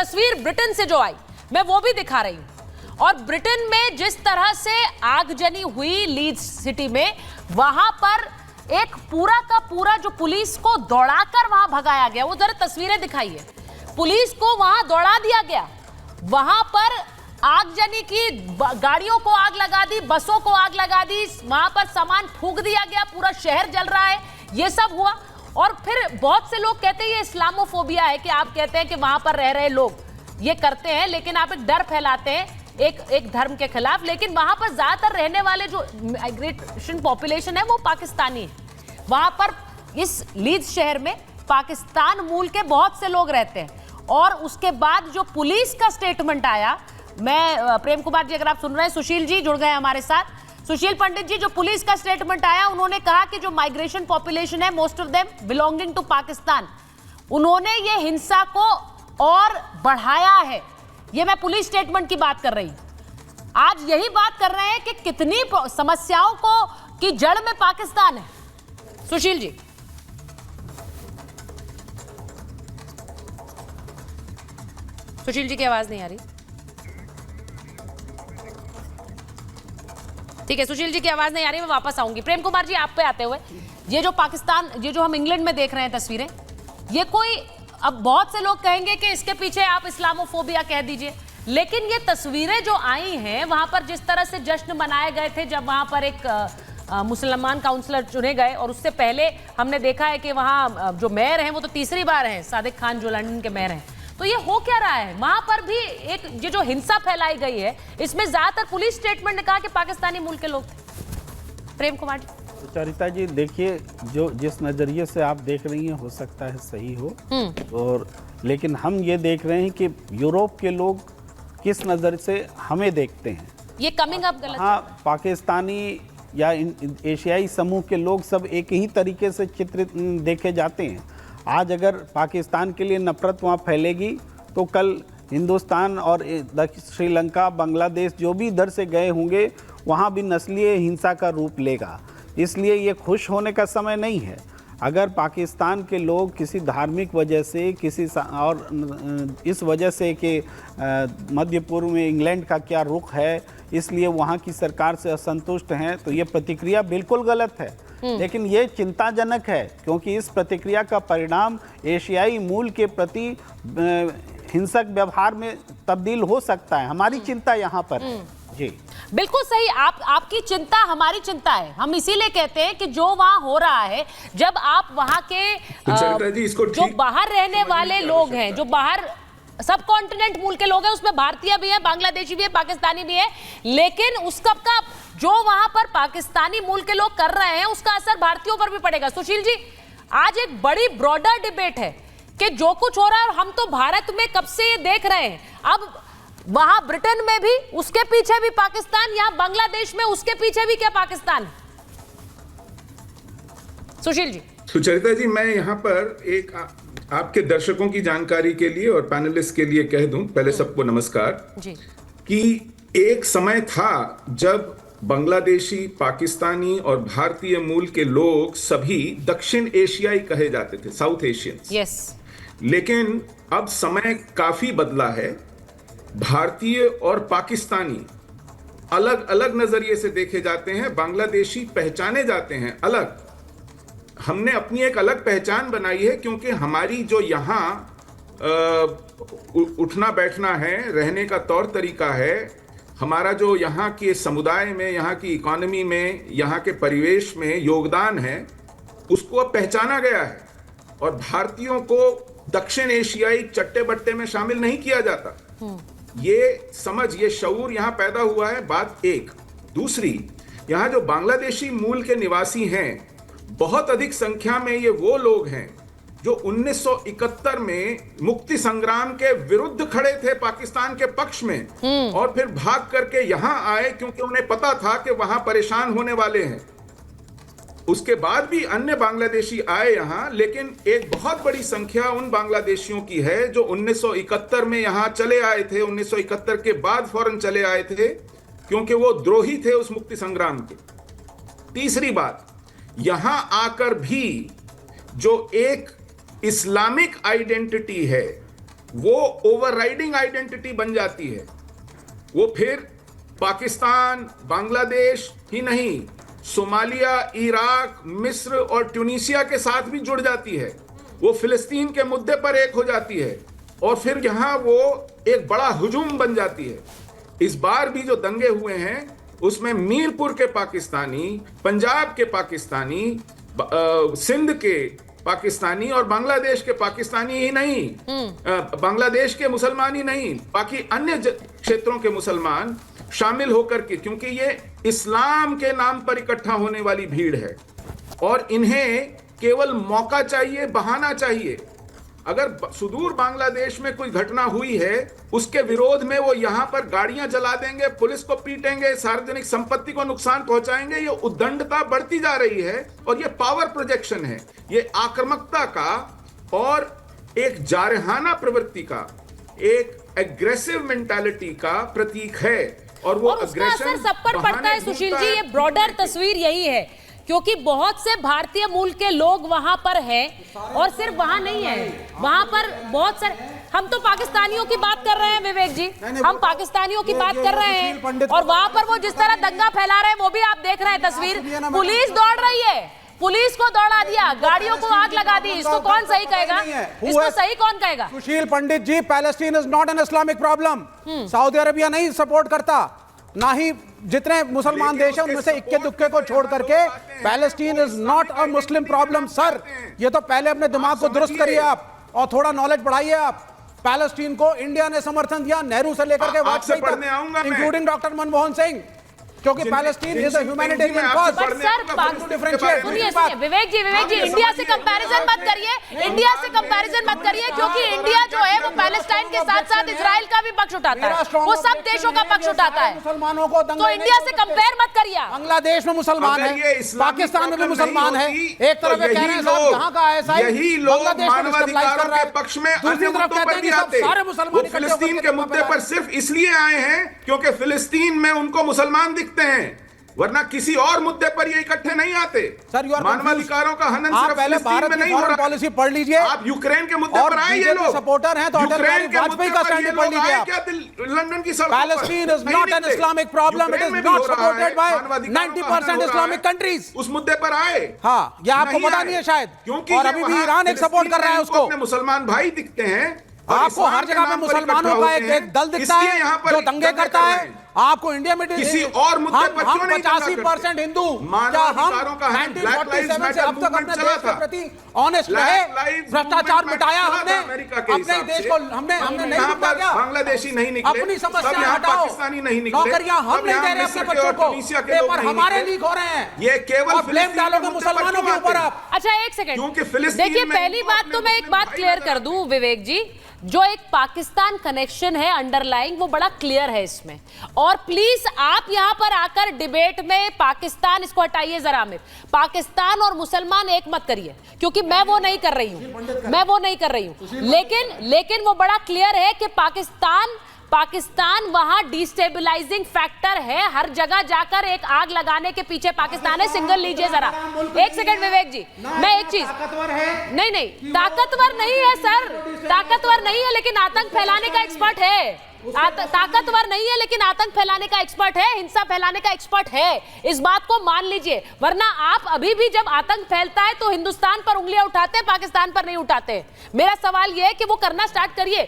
तस्वीर ब्रिटेन से जो आई मैं वो भी दिखा रही हूं। और ब्रिटेन में जिस तरह से आगजनी हुई लीड्स सिटी में, वहां पर एक पूरा का पूरा जो पुलिस को दौड़ाकर वहां भगाया गया, वो जरा तस्वीरें दिखाइए, पुलिस को वहां दौड़ा दिया गया, वहां पर आगजनी की, गाड़ियों को आग लगा दी, बसों को आग लगा दी, वहां पर सामान फूंक दिया गया, पूरा शहर जल रहा है, ये सब हुआ। और फिर बहुत से लोग कहते हैं ये इस्लामोफोबिया है कि आप कहते हैं कि वहां पर रह रहे लोग ये करते हैं, लेकिन आप एक डर फैलाते हैं एक धर्म के खिलाफ। लेकिन वहां पर ज्यादातर रहने वाले जो माइग्रेशन पॉपुलेशन है वो पाकिस्तानी है। वहां पर इस लीड्स शहर में पाकिस्तान मूल के बहुत से लोग रहते हैं। और उसके बाद जो पुलिस का स्टेटमेंट आया, मैं प्रेम कुमार जी अगर आप सुन रहे हैं, सुशील जी जुड़ गए हमारे साथ, सुशील पंडित जी, जो पुलिस का स्टेटमेंट आया, उन्होंने कहा कि जो माइग्रेशन पॉपुलेशन है most of them belonging to Pakistan, उन्होंने ये हिंसा को और बढ़ाया है। ये मैं पुलिस स्टेटमेंट की बात कर रही हूं। आज यही बात कर रहे हैं कि कितनी समस्याओं को की जड़ में पाकिस्तान है। सुशील जी, सुशील जी की आवाज नहीं आ रही। ठीक है, सुशील जी की आवाज नहीं आ रही, मैं वापस आऊंगी। प्रेम कुमार जी, आप पे आते हुए, ये जो पाकिस्तान, ये जो हम इंग्लैंड में देख रहे हैं तस्वीरें, ये कोई, अब बहुत से लोग कहेंगे कि इसके पीछे आप इस्लामोफोबिया कह दीजिए, लेकिन ये तस्वीरें जो आई हैं, वहां पर जिस तरह से जश्न मनाए गए थे जब वहां पर एक मुसलमान काउंसलर चुने गए, और उससे पहले हमने देखा है कि वहां जो मेयर हैं वो तो तीसरी बार हैं, सादिक खान जो लंदन के मेयर हैं। तो ये हो क्या रहा है वहां पर भी? एक ये जो हिंसा फैलाई गई है, इसमें ज्यादातर पुलिस स्टेटमेंट ने कहा कि पाकिस्तानी मूल के लोग थे। प्रेम कुमार जी। चरिता जी, देखिए, जो जिस नजरिए से आप देख रही हैं हो सकता है सही हो, और लेकिन हम ये देख रहे हैं कि यूरोप के लोग किस नजर से हमें देखते हैं, ये कमिंग अप गलत। हाँ, पाकिस्तानी या एशियाई समूह के लोग सब एक ही तरीके से चित्रित देखे जाते हैं। आज अगर पाकिस्तान के लिए नफरत वहाँ फैलेगी तो कल हिंदुस्तान और श्रीलंका, बांग्लादेश, जो भी इधर से गए होंगे, वहाँ भी नस्लीय हिंसा का रूप लेगा। इसलिए ये खुश होने का समय नहीं है। अगर पाकिस्तान के लोग किसी धार्मिक वजह से, किसी और इस वजह से कि मध्य पूर्व में इंग्लैंड का क्या रुख है, इसलिए वहाँ की सरकार से असंतुष्ट हैं, तो ये प्रतिक्रिया बिल्कुल गलत है। लेकिन ये चिंताजनक है, क्योंकि इस प्रतिक्रिया का परिणाम एशियाई मूल के प्रति हिंसक व्यवहार में तब्दील हो सकता है। हमारी चिंता यहाँ पर है। जी बिल्कुल सही, आपकी चिंता हमारी चिंता है। हम इसीलिए कहते हैं कि जो वहां हो रहा है, जब आप वहां के जो बाहर रहने वाले लोग हैं, जो बाहर सब कॉन्टिनेंट मूल के लोग हैं, उसमें भारतीय भी है, बांग्लादेशी भी है, पाकिस्तानी भी है, लेकिन उसका जो वहां पर पाकिस्तानी मूल के लोग कर रहे हैं, उसका असर भारतीयों पर भी पड़ेगा। सुशील जी, आज एक बड़ी ब्रॉडर डिबेट है कि जो कुछ हो रहा है, हम तो भारत में कब से ये देख रहे हैं, अब वहां ब्रिटेन में भी उसके पीछे भी पाकिस्तान, यहां बांग्लादेश में उसके पीछे भी क्या पाकिस्तान? सुशील जी। सुचरिता जी, मैं यहां पर एक आपके दर्शकों की जानकारी के लिए और पैनलिस्ट के लिए कह दूं, पहले सबको नमस्कार जी, कि एक समय था जब बांग्लादेशी, पाकिस्तानी और भारतीय मूल के लोग सभी दक्षिण एशियाई कहे जाते थे, साउथ एशियंस। यस। लेकिन अब समय काफी बदला है। भारतीय और पाकिस्तानी अलग अलग नजरिए से देखे जाते हैं, बांग्लादेशी पहचाने जाते हैं अलग। हमने अपनी एक अलग पहचान बनाई है, क्योंकि हमारी जो यहाँ उठना बैठना है, रहने का तौर तरीका है, हमारा जो यहाँ के समुदाय में, यहाँ की इकोनॉमी में, यहाँ के परिवेश में योगदान है, उसको अब पहचाना गया है। और भारतीयों को दक्षिण एशियाई चट्टे बट्टे में शामिल नहीं किया जाता। ये समझ, ये शऊर यहाँ पैदा हुआ है, बात एक। दूसरी, यहाँ जो बांग्लादेशी मूल के निवासी हैं, बहुत अधिक संख्या में ये वो लोग हैं जो 1971 में मुक्ति संग्राम के विरुद्ध खड़े थे पाकिस्तान के पक्ष में, और फिर भाग करके यहां आए क्योंकि उन्हें पता था कि वहां परेशान होने वाले हैं। उसके बाद भी अन्य बांग्लादेशी आए यहां, लेकिन एक बहुत बड़ी संख्या उन बांग्लादेशियों की है जो 1971 में यहां चले आए थे, 1971 के बाद फौरन चले आए थे, क्योंकि वो द्रोही थे उस मुक्ति संग्राम के। तीसरी बात, यहां आकर भी जो एक इस्लामिक आइडेंटिटी है, वो ओवरराइडिंग आइडेंटिटी बन जाती है। वो फिर पाकिस्तान, बांग्लादेश ही नहीं, सोमालिया, इराक, मिस्र और ट्यूनीशिया के साथ भी जुड़ जाती है। वो फिलिस्तीन के मुद्दे पर एक हो जाती है और फिर यहां वो एक बड़ा हुजूम बन जाती है। इस बार भी जो दंगे हुए हैं उसमें मीरपुर के पाकिस्तानी, पंजाब के पाकिस्तानी, सिंध के पाकिस्तानी और बांग्लादेश के पाकिस्तानी ही नहीं, बांग्लादेश के मुसलमान ही नहीं, बाकी अन्य क्षेत्रों के मुसलमान शामिल होकर के, क्योंकि ये इस्लाम के नाम पर इकट्ठा होने वाली भीड़ है और इन्हें केवल मौका चाहिए, बहाना चाहिए। अगर सुदूर बांग्लादेश में कोई घटना हुई है उसके विरोध में वो यहां पर गाड़ियां जला देंगे, पुलिस को पीटेंगे, सार्वजनिक संपत्ति को नुकसान पहुंचाएंगे। ये उद्दंडता बढ़ती जा रही है और ये पावर प्रोजेक्शन है, ये आक्रामकता का और एक जारहाना प्रवृत्ति का, एक एग्रेसिव मेंटालिटी का प्रतीक है। और वो उसका असर सब पर पड़ता है सुशील जी। ये ब्रॉडर तस्वीर यही है, क्योंकि बहुत से भारतीय मूल के लोग वहां पर हैं और सिर्फ वहां नहीं है, वहां पर बहुत सारे, हम तो पाकिस्तानियों की बात कर रहे हैं विवेक जी, हम पाकिस्तानियों की बात कर रहे हैं और वहां पर वो जिस तरह दंगा फैला रहे हैं वो भी आप देख रहे हैं तस्वीर। पुलिस दौड़ रही है, पुलिस को दौड़ा दिया, गाड़ियों को आग लगा दी। इसको कौन सही कहेगा? इसको सही कौन कहेगा? Sushil Pandit ji, Palestine is not an Islamic problem. Saudi Arabia नहीं सपोर्ट करता, ना ही जितने मुसलमान देश हैं उनमें से इक्के दुक्के को छोड़ करके। Palestine is not a Muslim problem sir. ये तो पहले अपने दिमाग को दुरुस्त करिए आप और थोड़ा नॉलेज बढ़ाइए आप। पैलेस्टीन को इंडिया ने समर्थन दिया नेहरू से लेकर के वाजपेयी तक, इंक्लूडिंग डॉक्टर मनमोहन सिंह, क्योंकि Palestine is a humanitarian cause. Sir Vivek ji, India से कंपैरिजन मत करिए, इंडिया से कंपैरिजन मत करिए, क्योंकि इंडिया जो है वो पैलेस्टाइन के साथ साथ इजराइल का भी पक्ष उठाता है, वो सब देशों का पक्ष उठाता है। मुसलमानों को तो इंडिया से कंपेयर मत करिए। बांग्लादेश में मुसलमान है, पाकिस्तान में भी मुसलमान है। एक तरफ कह रहे हैं साहब यहाँ का ऐसा यही लोग मानवाधिकारों के पक्ष में अन्य मुद्दों पर भी आते हैं। फिलिस्तीन के मुद्दे पर सिर्फ इसलिए आए हैं क्योंकि फिलिस्तीन में उनको मुसलमान दिखते हैं, वरना किसी और मुद्दे पर ये इकट्ठे नहीं आते। मानवाधिकारों का हनन सिर्फ पहले भारत की फॉरेन पॉलिसी पढ़ लीजिए। आप यूक्रेन के मुद्दे पर आए, ये लोग सपोर्टर हैं तो यूक्रेन के वाजपेयी का स्टैंड पढ़ लीजिए आप। लंदन की सड़कों पर Palestine is not an Islamic problem, it is not supported by 90% Islamic countries. उस मुद्दे पर आए, हाँ, ये आपको पता नहीं है शायद, क्योंकि और अभी भी ईरान एक सपोर्ट कर रहा है उसको। मुसलमान भाई दिखते हैं, आपको हर जगह पे मुसलमानों का एक दल दिखता है जो दंगे करता है। आपको इंडिया में किसी और मुद्दे पर क्यों नहीं 85% हिंदू, क्या हम 1947 से अब तक अपने देश के प्रति ऑनेस्ट रहे? भ्रष्टाचार मिटाया हमने अपने देश को, हमने नहीं मिटाया क्या? बांग्लादेशी नहीं निकले, अपनी समस्या हटाओ, पाकिस्तानी नहीं निकले, नौकरियां हम नहीं दे रहे अपने बच्चों को, पेपर हमारे लीक हो रहे हैं। ये केवल ब्लेम डालोगे मुसलमानों के ऊपर आप। अच्छा एक सेकंड, देखिए पहली बात तो मैं एक बात क्लियर कर दूं विवेक जी, जो एक पाकिस्तान कनेक्शन है अंडरलाइंग वो बड़ा क्लियर है इसमें। और प्लीज आप यहां पर आकर डिबेट में पाकिस्तान, इसको हटाइए जरा, में पाकिस्तान और मुसलमान एक मत करिए, क्योंकि मैं वो नहीं कर रही हूं, लेकिन वो बड़ा क्लियर है कि पाकिस्तान वहां डिस्टेबलाइजिंग फैक्टर है। हर जगह जाकर एक आग लगाने के पीछे पाकिस्तान है। सिंगल लीजिए जरा, एक सेकंड विवेक जी, मैं एक चीज, नहीं ताकतवर नहीं है सर, ताकतवर नहीं है लेकिन आतंक फैलाने का एक्सपर्ट है। ताकतवर नहीं है लेकिन आतंक फैलाने का एक्सपर्ट है, हिंसा फैलाने का एक्सपर्ट है, इस बात को मान लीजिए। वरना आप अभी भी जब आतंक फैलता है तो हिंदुस्तान पर उंगलियां उठाते हैं, पाकिस्तान पर नहीं उठाते। मेरा सवाल यह है कि वो करना स्टार्ट करिए।